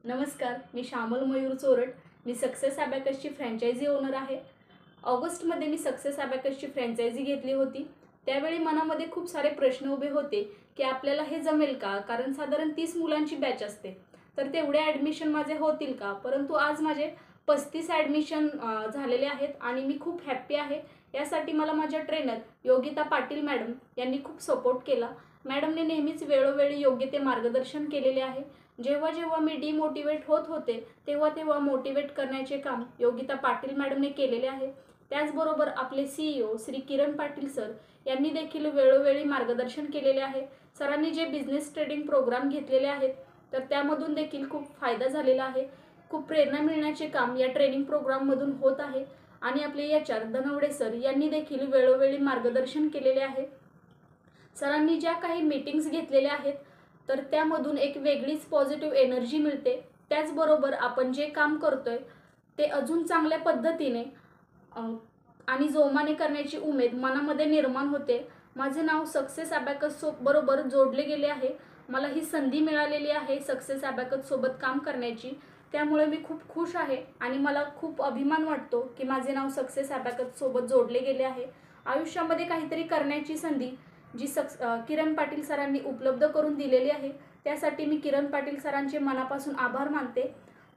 नमस्कार, मी श्यामल मयूर चोरट. मी success ॲबॅकसची franchise owner आहे. ऑगस्टमध्ये मी सक्सेस ॲबॅकसची फ्रँचायझी घेतली होती. त्यावेळी मनामध्ये खूप सारे प्रश्न उभे होते की आपल्याला हे जमेल का, कारण साधारण 30 मुलांची बॅच असते, तर तेवढे ॲडमिशन माझे होतील का. परंतु आज माझे 35 ॲडमिशन झालेले आहेत आणि मी खूप हॅप्पी आहे. यासाठी मला माझ्या ट्रेनर योगिता पाटील मॅडम यांनी खूप सपोर्ट केला. मॅडमने नेहमीच वेळोवेळी योग्य ते मार्गदर्शन केलेले आहे. जेव्हा जेव्हा मी डिमोटिवेट होत होते तेव्हा तेव्हा मोटिवेट करण्याचे काम योगिता पाटील मॅडमने केलेले आहे. त्याचबरोबर आपले CEO श्री किरण पाटील सर यांनी देखील वेळोवेळी मार्गदर्शन केलेले आहे. सरांनी जे बिझनेस ट्रेडिंग प्रोग्राम घेतलेले आहेत तर त्यामधून देखील खूप फायदा झालेला आहे. खूप प्रेरणा मिळण्याचे काम या ट्रेनिंग प्रोग्राममधून होत आहे. आणि आपले HR धनवडे सर यांनी देखील वेळोवेळी मार्गदर्शन केलेले आहे. सरांनी ज्या काही मीटिंग्स घेतलेल्या आहेत तर त्यामधून एक वेगळीच पॉझिटिव्ह एनर्जी मिळते. त्याचबरोबर आपण जे काम करतोय ते अजून चांगल्या पद्धतीने आणि जोमाने करण्याची उमेद मनामध्ये निर्माण होते. माझे नाव सक्सेस ॲबॅकस बरोबर जोडले गेले आहे. मला ही संधी मिळालेली आहे सक्सेस ॲबॅकस सोबत काम करण्याची. त्यामुळे मी खूप खुश आहे आणि मला खूप अभिमान वाटतो की माझे नाव सक्सेस ॲबॅकस सोबत जोडले गेले आहे. आयुष्यामध्ये काहीतरी करण्याची संधी जी किरण पाटील सरांनी उपलब्ध करून दिलेली आहे, त्यासाठी मी किरण पाटील सरांचे मनापासून आभार मानते.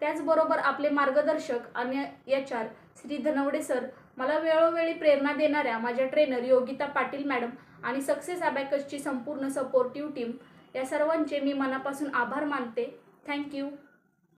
त्याचबरोबर आपले मार्गदर्शक आणि HR श्री धनवडे सर, मला वेळोवेळी प्रेरणा देणाऱ्या माझ्या ट्रेनर योगिता पाटील मॅडम आणि सक्सेस ॲबॅकसची संपूर्ण सपोर्टिव्ह टीम, या सर्वांचे मी मनापासून आभार मानते. थँक्यू.